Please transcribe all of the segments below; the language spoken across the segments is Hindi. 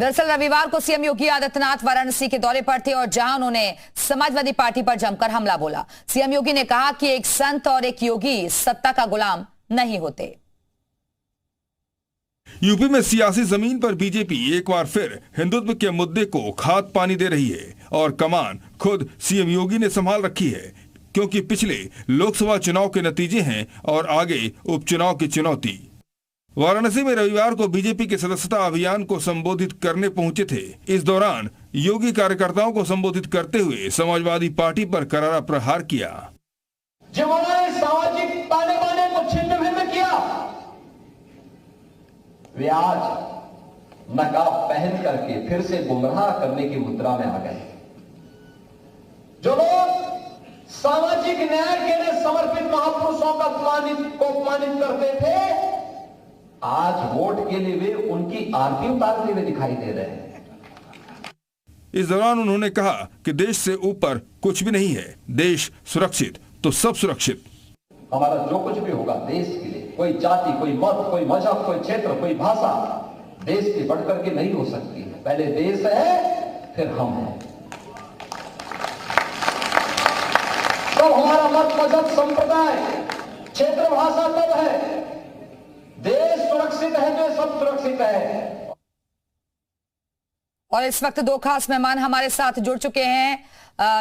दरअसल रविवार को सीएम योगी आदित्यनाथ वाराणसी के दौरे पर थे और जहां उन्होंने समाजवादी पार्टी पर जमकर हमला बोला। सीएम योगी ने कहा कि एक संत और एक योगी सत्ता का गुलाम नहीं होते। यूपी में सियासी जमीन पर बीजेपी एक बार फिर हिंदुत्व के मुद्दे को खाद पानी दे रही है और कमान खुद सीएम योगी ने संभाल रखी है, क्योंकि पिछले लोकसभा चुनाव के नतीजे हैं और आगे उपचुनाव की चुनौती। वाराणसी में रविवार को बीजेपी के सदस्यता अभियान को संबोधित करने पहुंचे थे। इस दौरान योगी कार्यकर्ताओं को संबोधित करते हुए समाजवादी पार्टी पर करारा प्रहार किया। जिन्होंने सामाजिक ताने बाने को छिन्न भिन्न किया, वे आज नकाब पहन करके फिर से गुमराह करने की मुद्रा में आ गए। जो लोग सामाजिक न्याय के लिए समर्पित महापुरुषों का अपमानित करते थे, आज वोट के लिए वे उनकी आरती उतारते हुए दिखाई दे रहे हैं। इस दौरान उन्होंने कहा कि देश से ऊपर कुछ भी नहीं है, देश सुरक्षित तो सब सुरक्षित। हमारा जो कुछ भी होगा देश के लिए, कोई जाति, कोई मत, कोई मजहब, कोई क्षेत्र, कोई भाषा देश के बढ़कर के नहीं हो सकती है। पहले देश है, फिर हम हैं। तो हमारा मत, मजहब, संप्रदाय, क्षेत्र, भाषा तब है। देश सुरक्षित है तो सब सुरक्षित है। और इस वक्त दो खास मेहमान हमारे साथ जुड़ चुके हैं।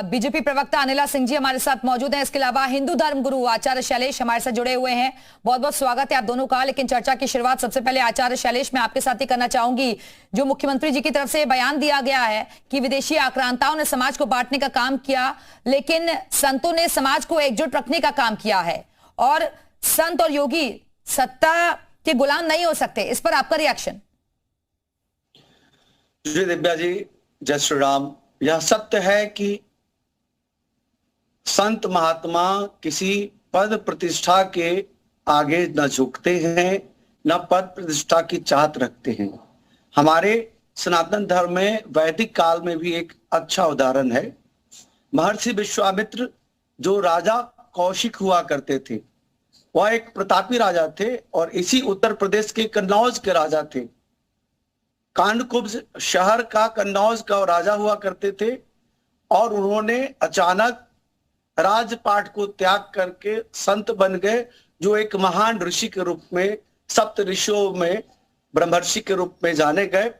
बीजेपी प्रवक्ता अनिला सिंह जी हमारे साथ मौजूद हैं। इसके अलावा हिंदू धर्म गुरु आचार्य शैलेश हमारे साथ जुड़े हुए हैं। बहुत बहुत स्वागत है आप दोनों का। लेकिन चर्चा की शुरुआत सबसे पहले आचार्य शैलेश मैं आपके साथ ही करना चाहूंगी। जो मुख्यमंत्री जी की तरफ से बयान दिया गया है कि विदेशी आक्रांताओं ने समाज को बांटने का काम किया, लेकिन संतों ने समाज को एकजुट रखने का काम किया है और संत और योगी सत्ता के गुलाम नहीं हो सकते। इस पर आपका रिएक्शन? जी दिव्या जी, जय श्री राम। यह सत्य है कि संत महात्मा किसी पद प्रतिष्ठा के आगे न झुकते हैं, न पद प्रतिष्ठा की चाहत रखते हैं। हमारे सनातन धर्म में वैदिक काल में भी एक अच्छा उदाहरण है। महर्षि विश्वामित्र जो राजा कौशिक हुआ करते थे, वह एक प्रतापी राजा थे और इसी उत्तर प्रदेश के कन्नौज के राजा थे। कांडकुब्ज शहर का कन्नौज का राजा हुआ करते थे और उन्होंने अचानक राजपाट को त्याग करके संत बन गए, जो एक महान ऋषि के रूप में, सप्त ऋषियों में ब्रह्मर्षि के रूप में जाने गए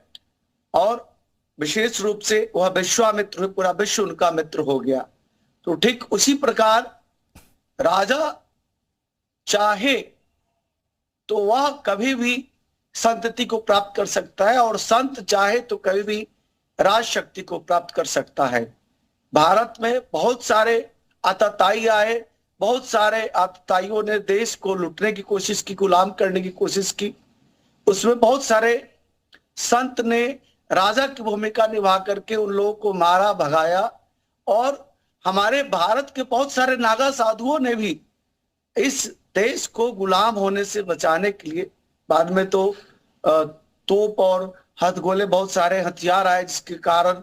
और विशेष रूप से वह विश्वामित्र, पूरा विश्व उनका मित्र हो गया। तो ठीक उसी प्रकार राजा चाहे तो वह कभी भी संतति को प्राप्त कर सकता है और संत चाहे तो कभी भी राज शक्ति को प्राप्त कर सकता है। भारत में बहुत सारे आतताई आए, बहुत सारे आतताइयों ने देश को लूटने की कोशिश की, गुलाम करने की कोशिश की। उसमें बहुत सारे संत ने राजा की भूमिका निभा करके उन लोगों को मारा, भगाया और हमारे भारत के बहुत सारे नागा साधुओं ने भी इस देश को गुलाम होने से बचाने के लिए, बाद में तो तोप और हथगोले बहुत सारे हथियार आए जिसके कारण,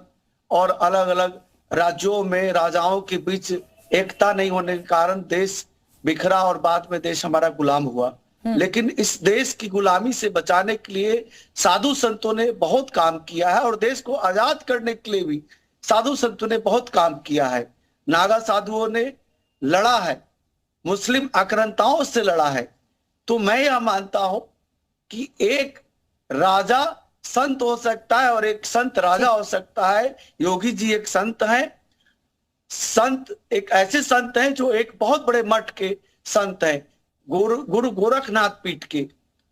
और अलग अलग राज्यों में राजाओं के बीच एकता नहीं होने के कारण देश बिखरा और बाद में देश हमारा गुलाम हुआ। लेकिन इस देश की गुलामी से बचाने के लिए साधु संतों ने बहुत काम किया है और देश को आजाद करने के लिए भी साधु संतों ने बहुत काम किया है। नागा साधुओं ने लड़ा है, मुस्लिम आक्रांताओं से लड़ा है। तो मैं यह मानता हूं कि एक राजा संत हो सकता है और एक संत राजा हो सकता है। योगी जी एक संत हैं। संत एक ऐसे संत हैं जो एक बहुत बड़े मठ के संत हैं, गुरु गोरखनाथ पीठ के।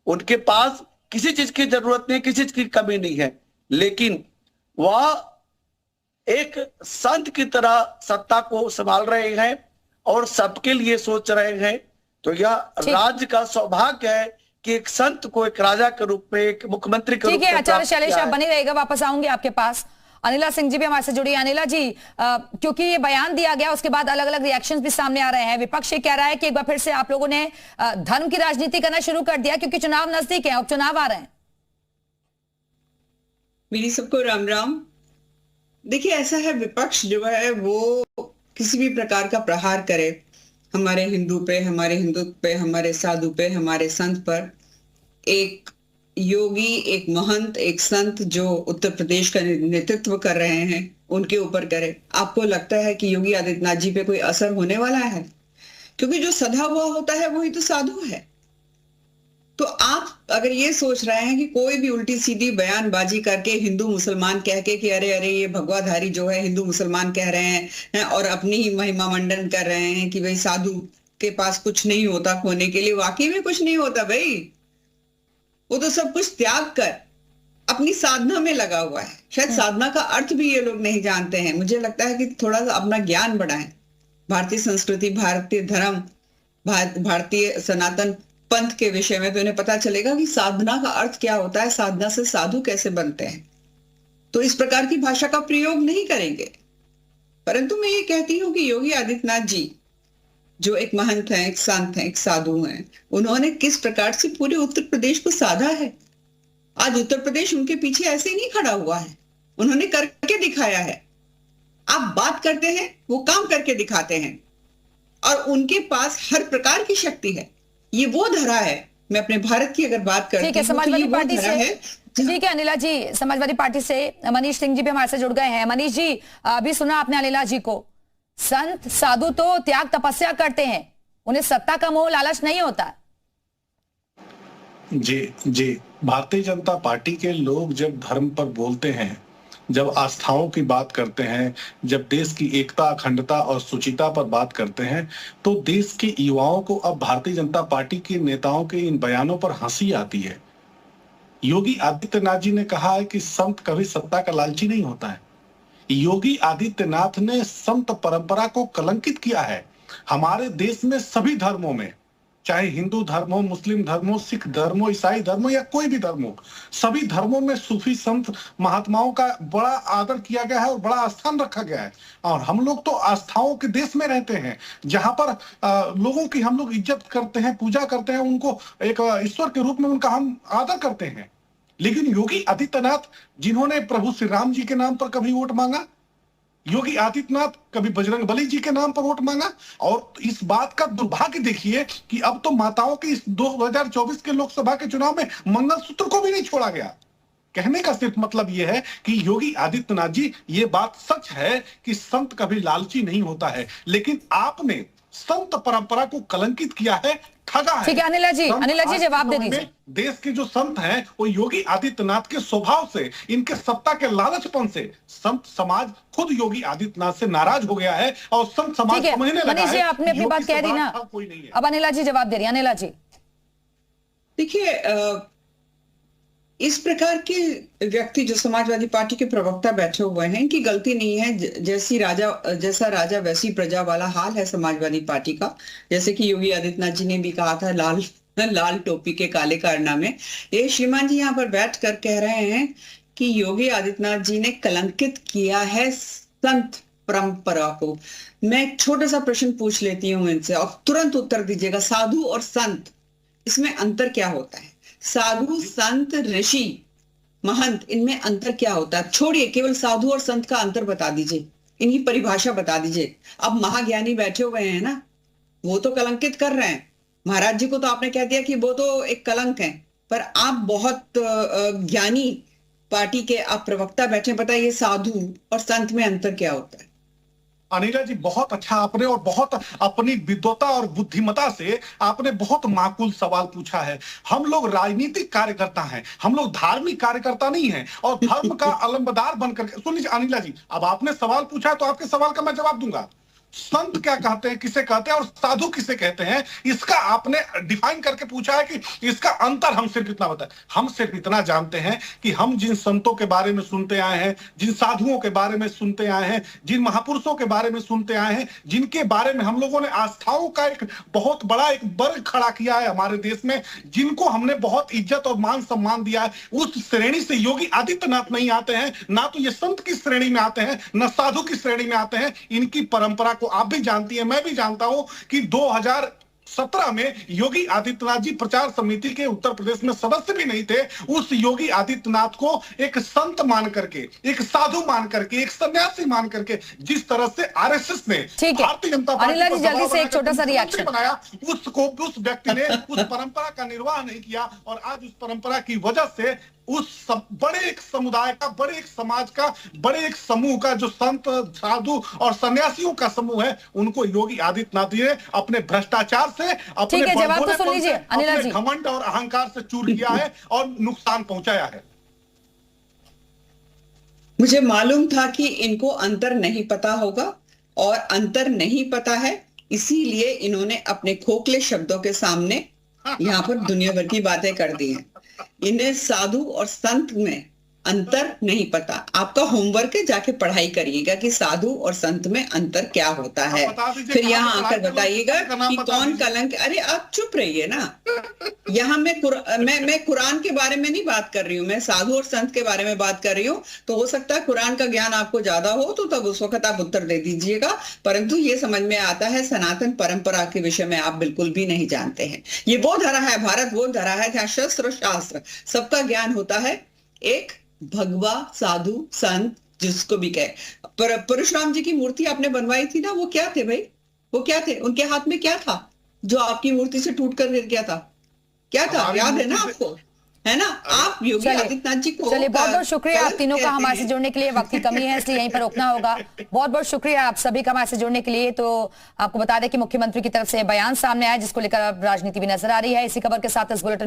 उनके पास किसी चीज की जरूरत नहीं, किसी चीज की कमी नहीं है, लेकिन वह एक संत की तरह सत्ता को संभाल रहे हैं और सबके लिए सोच रहे हैं। तो यह राज्य का सौभाग्य है कि एक संत को एक राजा के रूप में, एक मुख्यमंत्री के रूप में। आचार्य शैलेश आप बनी रहेगा, वापस आऊंगी आपके पास। अनिला सिंह जी भी हमारे से जुड़ी। अनिला जी, क्योंकि ये बयान दिया गया उसके बाद अलग अलग रिएक्शंस भी सामने आ रहे हैं। विपक्ष ये कह रहा है कि एक बार फिर से आप लोगों ने धर्म की राजनीति करना शुरू कर दिया क्योंकि चुनाव नजदीक है, उपचुनाव आ रहे हैं। मेरी सबको राम राम। देखिए ऐसा है, विपक्ष जो है वो किसी भी प्रकार का प्रहार करे हमारे हिंदू पे, हमारे हिंदुत्व पे, हमारे साधु पे, हमारे संत पर, एक योगी एक महंत, एक संत जो उत्तर प्रदेश का नेतृत्व कर रहे हैं उनके ऊपर करे, आपको लगता है कि योगी आदित्यनाथ जी पे कोई असर होने वाला है? क्योंकि जो सधा हुआ होता है वही तो साधु है। तो आप अगर ये सोच रहे हैं कि कोई भी उल्टी सीधी बयानबाजी करके हिंदू मुसलमान कह के कि अरे अरे ये भगवाधारी जो है हिंदू मुसलमान कह रहे हैं और अपनी ही महिमा मंडन कर रहे हैं कि भाई साधु के पास कुछ नहीं होता खोने के लिए, वाकई में कुछ नहीं होता भाई। वो तो सब कुछ त्याग कर अपनी साधना में लगा हुआ है। शायद साधना का अर्थ भी ये लोग नहीं जानते हैं। मुझे लगता है कि थोड़ा सा अपना ज्ञान बढ़ाएं, भारतीय संस्कृति, भारतीय धर्म, भारतीय सनातन पंथ के विषय में, तो इन्हें पता चलेगा कि साधना का अर्थ क्या होता है, साधना से साधु कैसे बनते हैं। तो इस प्रकार की भाषा का प्रयोग नहीं करेंगे। परंतु मैं ये कहती हूं कि योगी आदित्यनाथ जी जो एक महंत हैं, एक संत हैं, एक साधु हैं, उन्होंने किस प्रकार से पूरे उत्तर प्रदेश को साधा है। आज उत्तर प्रदेश उनके पीछे ऐसे ही नहीं खड़ा हुआ है, उन्होंने करके दिखाया है। आप बात करते हैं, वो काम करके दिखाते हैं और उनके पास हर प्रकार की शक्ति है। ये वो धरा है। मैं अपने भारत की अगर बात करती हूँ, ठीक है, समाजवादी तो ये वो पार्टी धरा है। ठीक है अनिला जी, समाजवादी पार्टी से मनीष सिंह जी भी हमारे से जुड़ गए हैं। मनीष जी, अभी सुना आपने अनिला जी को, संत साधु तो त्याग तपस्या करते हैं, उन्हें सत्ता का मोह लालच नहीं होता। जी, भारतीय जनता पार्टी के लोग जब धर्म पर बोलते हैं, जब आस्थाओं की बात करते हैं, जब देश की एकता, अखंडता और सुचिता पर बात करते हैं, तो देश के युवाओं को अब भारतीय जनता पार्टी के नेताओं के इन बयानों पर हंसी आती है। योगी आदित्यनाथ जी ने कहा है कि संत कभी सत्ता का लालची नहीं होता है। योगी आदित्यनाथ ने संत परंपरा को कलंकित किया है। हमारे देश में सभी धर्मों में, चाहे हिंदू धर्म हो, मुस्लिम धर्म हो, सिख धर्म हो, ईसाई धर्म हो या कोई भी धर्म हो, सभी धर्मों में सूफी संत महात्माओं का बड़ा आदर किया गया है और बड़ा स्थान रखा गया है। और हम लोग तो आस्थाओं के देश में रहते हैं, जहां पर लोगों की हम लोग इज्जत करते हैं, पूजा करते हैं, उनको एक ईश्वर के रूप में उनका हम आदर करते हैं। लेकिन योगी आदित्यनाथ, जिन्होंने प्रभु श्री राम जी के नाम पर कभी वोट मांगा, योगी आदित्यनाथ कभी बजरंग बली जी के नाम पर वोट मांगा, और इस बात का दुर्भाग्य देखिए कि अब तो माताओं के इस 2024 के लोकसभा के चुनाव में मंगलसूत्र को भी नहीं छोड़ा गया। कहने का सिर्फ मतलब यह है कि योगी आदित्यनाथ जी, ये बात सच है कि संत कभी लालची नहीं होता है, लेकिन आपने संत परंपरा को कलंकित किया है, ठगा है। ठीक है अनिला जी जवाब दे दीजिए। देश के जो संत हैं वो योगी आदित्यनाथ के स्वभाव से, इनके सत्ता के लालचपन से संत समाज खुद योगी आदित्यनाथ से नाराज हो गया है और संत समाज समझने लगा है। मनीष जी, आपने अपनी बात कह दी ना, अब अनिला जी जवाब दे रही है। अनिला जी देखिए, इस प्रकार के व्यक्ति जो समाजवादी पार्टी के प्रवक्ता बैठे हुए हैं, इनकी गलती नहीं है। जैसा राजा वैसी प्रजा वाला हाल है समाजवादी पार्टी का। जैसे कि योगी आदित्यनाथ जी ने भी कहा था, लाल टोपी के काले कारनामे। ये श्रीमान जी यहाँ पर बैठ कर कह रहे हैं कि योगी आदित्यनाथ जी ने कलंकित किया है संत परंपरा को। मैं एक छोटा सा प्रश्न पूछ लेती हूँ इनसे और तुरंत उत्तर दीजिएगा। साधु और संत, इसमें अंतर क्या होता है? साधु, संत, ऋषि, महंत, इनमें अंतर क्या होता है? छोड़िए, केवल साधु और संत का अंतर बता दीजिए, इनकी परिभाषा बता दीजिए। अब महाज्ञानी बैठे हुए हैं ना, वो तो कलंकित कर रहे हैं। महाराज जी को तो आपने कह दिया कि वो तो एक कलंक है, पर आप बहुत ज्ञानी पार्टी के आप प्रवक्ता बैठे, बताइए साधु और संत में अंतर क्या होता है? अनिला जी, बहुत अच्छा आपने, और बहुत अपनी विद्वता और बुद्धिमता से आपने बहुत माकूल सवाल पूछा है। हम लोग राजनीतिक कार्यकर्ता हैं, हम लोग धार्मिक कार्यकर्ता नहीं हैं, और धर्म का अलंबरदार बनकर। सुनिए अनिला जी, अब आपने सवाल पूछा है तो आपके सवाल का मैं जवाब दूंगा। संत क्या कहते हैं, किसे कहते हैं, और साधु किसे कहते हैं, इसका आपने डिफाइन करके पूछा है कि इसका अंतर हम सिर्फ इतना बताएं। हम सिर्फ इतना जानते हैं कि हम जिन संतों के बारे में सुनते आए हैं, जिन साधुओं के बारे में सुनते आए हैं, जिन महापुरुषों के बारे में सुनते आए हैं, जिनके बारे में हम लोगों ने आस्थाओं का एक बहुत बड़ा एक वर्ग खड़ा किया है हमारे देश में, जिनको हमने बहुत इज्जत और मान सम्मान दिया है, उस श्रेणी से योगी आदित्यनाथ नहीं आते हैं। ना तो ये संत की श्रेणी में आते हैं, न साधु की श्रेणी में आते हैं। इनकी परंपरा को आप भी जानती हैं, मैं भी जानता हूं कि 2017 में योगी आदित्यनाथ जी प्रचार समिति के उत्तर प्रदेश में सदस्य भी नहीं थे। उस योगी आदित्यनाथ को एक संत मान करके, एक साधु मान करके, एक सन्यासी मान करके जिस तरह से आरएसएस ने भारतीय जनता पार्टी अनिल जी जल्दी से एक छोटा सा रिएक्शन बनाया, उस व्यक्ति ने उस परंपरा का निर्वाह नहीं किया और आज उस परंपरा की वजह से उस बड़े एक समुदाय का, बड़े एक समाज का, बड़े एक समूह का जो संत, साधु और सन्यासियों का समूह है, उनको योगी आदित्यनाथ जी ने अपने भ्रष्टाचार से, अपने बड़बोलेपन से, अपने घमंड और अहंकार से चूर किया है और नुकसान पहुंचाया है। मुझे मालूम था कि इनको अंतर नहीं पता होगा और अंतर नहीं पता है, इसीलिए इन्होंने अपने खोखले शब्दों के सामने यहाँ पर दुनिया भर की बातें कर दी हैं। इन्हें साधु और संत में अंतर नहीं पता। आपका होमवर्क है, जाके पढ़ाई करिएगा कि साधु और संत में अंतर क्या होता है, फिर यहाँ आकर बताइएगा कि कौन कलंक। अरे आप चुप रहिए ना। यहाँ मैं कुरान के बारे में नहीं बात कर रही हूँ, मैं साधु और संत के बारे में बात कर रही हूँ। तो हो सकता है कुरान का ज्ञान आपको ज्यादा हो तो तब उस वक्त आप उत्तर दे दीजिएगा, परंतु ये समझ में आता है सनातन परंपरा के विषय में आप बिल्कुल भी नहीं जानते हैं। ये वो धरा है, भारत वो धरा है जहाँ शस्त्र शास्त्र सबका ज्ञान होता है। एक भगवा साधु संत जिसको भी कहे। परशुराम जी की मूर्ति आपने बनवाई थी ना, वो क्या थे भाई? वो क्या थे? उनके हाथ में क्या था जो आपकी मूर्ति से टूट कर गिर गया था? क्या था? याद है ना आपको? है ना? आप योगी आदित्यनाथ जी को चलिए बहुत बहुत शुक्रिया आप तीनों का हमारे से जुड़ने के लिए। वक्त की कमी है इसलिए यहीं पर रोकना होगा। बहुत बहुत शुक्रिया आप सभी का हमारे से जुड़ने के लिए। तो आपको बता दें कि मुख्यमंत्री की तरफ से बयान सामने आया जिसको लेकर अब राजनीति भी नजर आ रही है। इसी खबर के साथ इस बुलेटिन